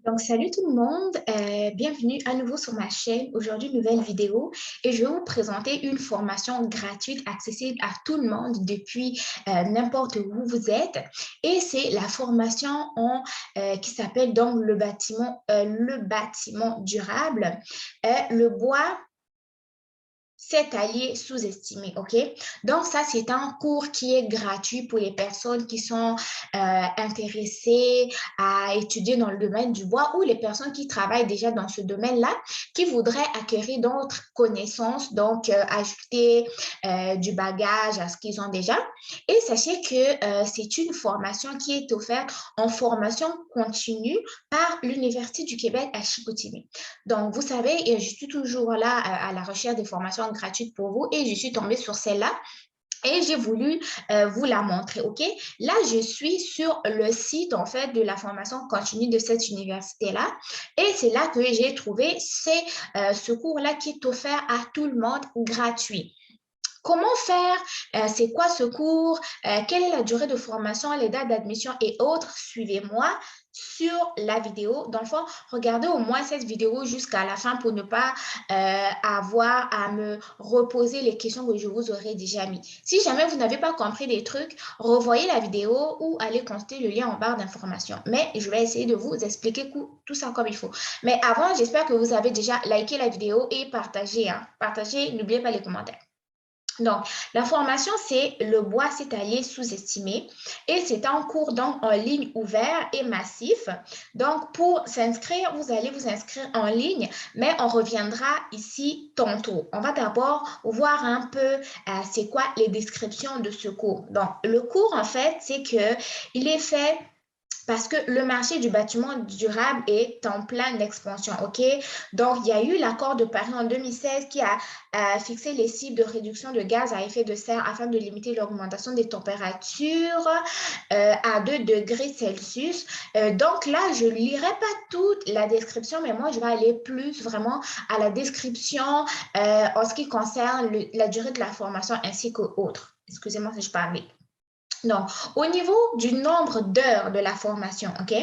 Donc, salut tout le monde, bienvenue à nouveau sur ma chaîne. Aujourd'hui, nouvelle vidéo et je vais vous présenter une formation gratuite accessible à tout le monde depuis n'importe où vous êtes. Et c'est la formation qui s'appelle donc le bâtiment durable, le bois. Cet allié sous-estimé, OK? Donc, ça, c'est un cours qui est gratuit pour les personnes qui sont intéressées à étudier dans le domaine du bois ou les personnes qui travaillent déjà dans ce domaine-là, qui voudraient acquérir d'autres connaissances, donc ajouter du bagage à ce qu'ils ont déjà. Et sachez que c'est une formation qui est offerte en formation continue par l'Université du Québec à Chicoutimi. Donc, vous savez, je suis toujours là à la recherche des formations gratuites pour vous et je suis tombée sur celle-là. Et j'ai voulu vous la montrer, OK? Là, je suis sur le site, en fait, de la formation continue de cette université-là. Et c'est là que j'ai trouvé ce cours-là qui est offert à tout le monde gratuit. Comment faire? C'est quoi ce cours? Quelle est la durée de formation, les dates d'admission et autres? Suivez-moi sur la vidéo. Dans le fond, regardez au moins cette vidéo jusqu'à la fin pour ne pas avoir à me reposer les questions que je vous aurais déjà mis. Si jamais vous n'avez pas compris des trucs, revoyez la vidéo ou allez consulter le lien en barre d'information. Mais je vais essayer de vous expliquer tout ça comme il faut. Mais avant, j'espère que vous avez déjà liké la vidéo et partagé. Partagez, n'oubliez pas les commentaires. Donc, la formation, c'est le bois cétalier sous-estimé et c'est un cours donc en ligne ouvert et massif. Donc, pour s'inscrire, vous allez vous inscrire en ligne, mais on reviendra ici tantôt. On va d'abord voir un peu c'est quoi les descriptions de ce cours. Donc, le cours, en fait, c'est qu'il est fait parce que le marché du bâtiment durable est en pleine expansion, OK? Donc, il y a eu l'accord de Paris en 2016 qui a fixé les cibles de réduction de gaz à effet de serre afin de limiter l'augmentation des températures à 2 degrés Celsius. Donc là, je ne lirai pas toute la description, mais moi, je vais aller plus vraiment à la description en ce qui concerne la durée de la formation ainsi qu'autres. Excusez-moi si je parle vite. Donc, au niveau du nombre d'heures de la formation, OK?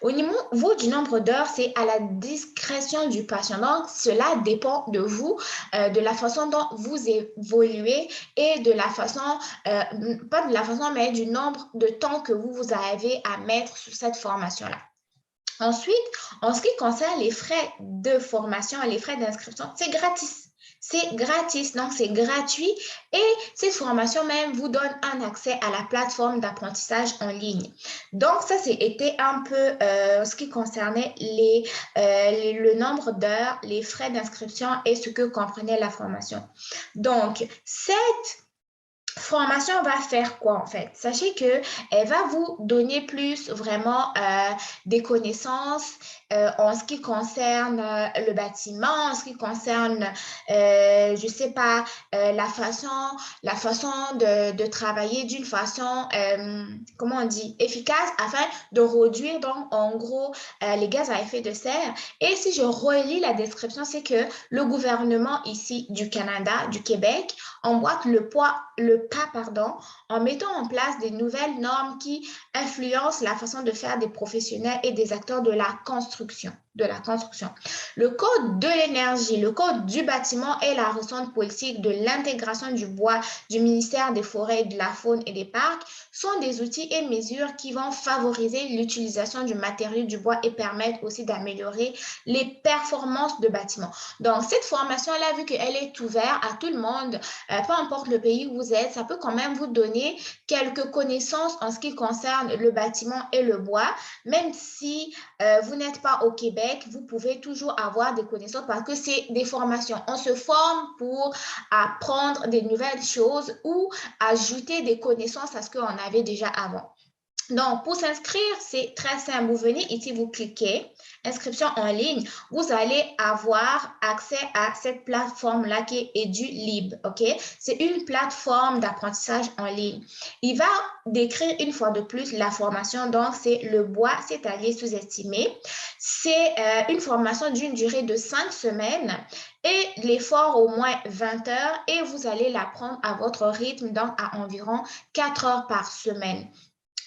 Au niveau du nombre d'heures, c'est à la discrétion du patient. Donc, cela dépend de vous, de la façon dont vous évoluez et de la façon, pas de la façon, mais du nombre de temps que vous avez à mettre sur cette formation-là. Ensuite, en ce qui concerne les frais de formation et les frais d'inscription, c'est gratis. C'est gratis, donc c'est gratuit et cette formation même vous donne un accès à la plateforme d'apprentissage en ligne. Donc ça, c'était un peu ce qui concernait le nombre d'heures, les frais d'inscription et ce que comprenait la formation. Donc, cette formation va faire quoi en fait? Sachez qu'elle va vous donner plus vraiment des connaissances en ce qui concerne le bâtiment, en ce qui concerne, je sais pas, la façon de travailler d'une façon, comment on dit, efficace afin de réduire donc en gros les gaz à effet de serre. Et si je relis la description, c'est que le gouvernement ici du Canada, du Québec, emboîte le pas, pardon, en mettant en place des nouvelles normes qui influencent la façon de faire des professionnels et des acteurs de la construction. Le code de l'énergie, le code du bâtiment et la récente politique de l'intégration du bois du ministère des Forêts, de la Faune et des Parcs sont des outils et mesures qui vont favoriser l'utilisation du matériau du bois et permettre aussi d'améliorer les performances de bâtiments. Donc, cette formation-là, vu qu'elle est ouverte à tout le monde, peu importe le pays où vous êtes, ça peut quand même vous donner quelques connaissances en ce qui concerne le bâtiment et le bois. Même si vous n'êtes pas au Québec, vous pouvez toujours avoir des connaissances parce que c'est des formations. On se forme pour apprendre des nouvelles choses ou ajouter des connaissances à ce qu'on avait déjà avant. Donc, pour s'inscrire, c'est très simple. Vous venez ici, vous cliquez, inscription en ligne. Vous allez avoir accès à cette plateforme-là qui est EduLib, OK? C'est une plateforme d'apprentissage en ligne. Il va décrire une fois de plus la formation. Donc, c'est le bois cétalier sous-estimé. C'est une formation d'une durée de 5 semaines et l'effort au moins 20 heures et vous allez l'apprendre à votre rythme, donc à environ 4 heures par semaine.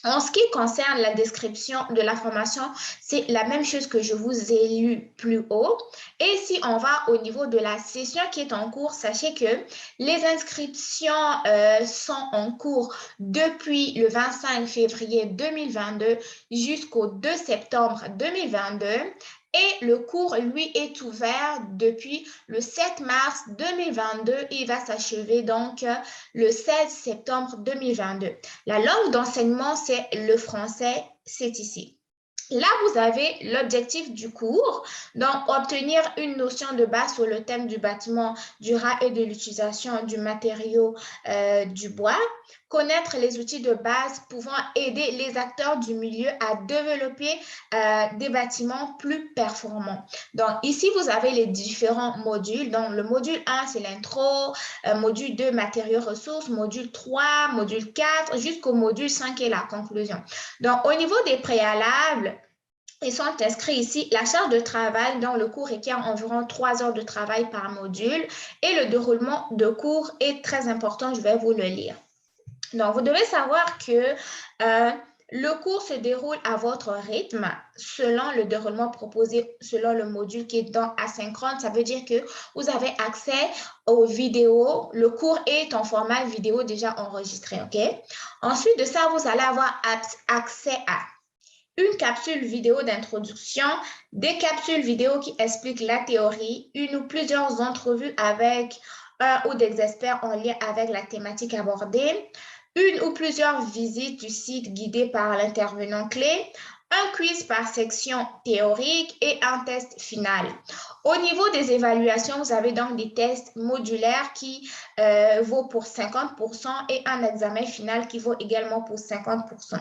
En ce qui concerne la description de la formation, c'est la même chose que je vous ai lu plus haut. Et si on va au niveau de la session qui est en cours, sachez que les inscriptions sont en cours depuis le 25 février 2022 jusqu'au 2 septembre 2022. Et le cours, lui, est ouvert depuis le 7 mars 2022 et il va s'achever donc le 16 septembre 2022. La langue d'enseignement, c'est le français, c'est ici. Là, vous avez l'objectif du cours, donc obtenir une notion de base sur le thème du bâtiment durable et de l'utilisation du matériau du bois, connaître les outils de base pouvant aider les acteurs du milieu à développer des bâtiments plus performants. Donc ici, vous avez les différents modules. Donc le module 1, c'est l'intro, module 2, matériaux ressources, module 3, module 4, jusqu'au module 5 qui est la conclusion. Donc au niveau des préalables, ils sont inscrits ici. La charge de travail dans le cours requiert environ 3 heures de travail par module et le déroulement de cours est très important. Je vais vous le lire. Donc, vous devez savoir que le cours se déroule à votre rythme selon le déroulement proposé, selon le module qui est dans asynchrone. Ça veut dire que vous avez accès aux vidéos. Le cours est en format vidéo déjà enregistré, OK? Ensuite de ça, vous allez avoir accès à une capsule vidéo d'introduction, des capsules vidéo qui expliquent la théorie, une ou plusieurs entrevues avec un ou des experts en lien avec la thématique abordée, une ou plusieurs visites du site guidées par l'intervenant clé, un quiz par section théorique et un test final. Au niveau des évaluations, vous avez donc des tests modulaires qui vaut pour 50% et un examen final qui vaut également pour 50%.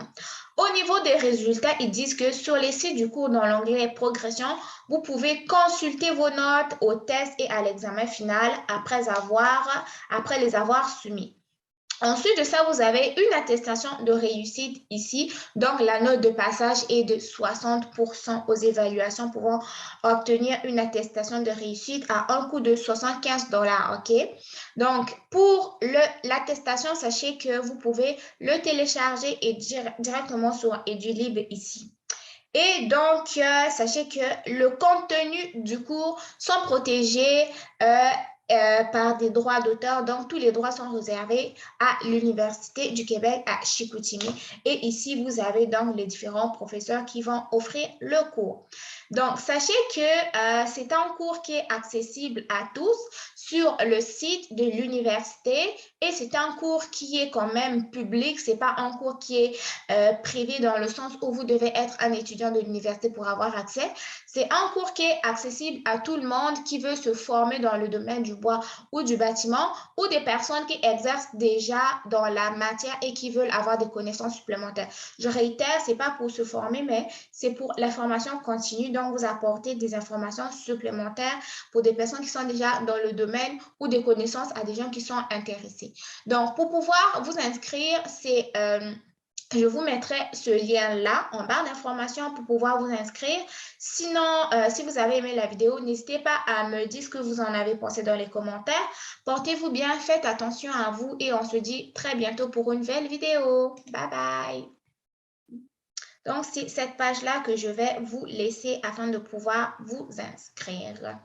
Au niveau des résultats, ils disent que sur les sites du cours dans l'onglet progression, vous pouvez consulter vos notes au test et à l'examen final après les avoir soumis. Ensuite de ça, vous avez une attestation de réussite ici. Donc, la note de passage est de 60% aux évaluations pouvant obtenir une attestation de réussite à un coût de 75 $. OK? Donc, pour l'attestation, sachez que vous pouvez le télécharger et directement sur EduLib ici. Et donc, sachez que le contenu du cours sont protégés par des droits d'auteur. Donc, tous les droits sont réservés à l'Université du Québec à Chicoutimi. Et ici, vous avez donc les différents professeurs qui vont offrir le cours. Donc, sachez que c'est un cours qui est accessible à tous sur le site de l'université et c'est un cours qui est quand même public. Ce n'est pas un cours qui est privé dans le sens où vous devez être un étudiant de l'université pour avoir accès. C'est un cours qui est accessible à tout le monde qui veut se former dans le domaine du bois ou du bâtiment ou des personnes qui exercent déjà dans la matière et qui veulent avoir des connaissances supplémentaires. Je réitère, ce n'est pas pour se former, mais c'est pour la formation continue. Donc, vous apportez des informations supplémentaires pour des personnes qui sont déjà dans le domaine ou des connaissances à des gens qui sont intéressés. Donc, pour pouvoir vous inscrire, c'est... je vous mettrai ce lien-là en barre d'informations pour pouvoir vous inscrire. Sinon, si vous avez aimé la vidéo, n'hésitez pas à me dire ce que vous en avez pensé dans les commentaires. Portez-vous bien, faites attention à vous et on se dit très bientôt pour une nouvelle vidéo. Bye bye! Donc, c'est cette page-là que je vais vous laisser afin de pouvoir vous inscrire.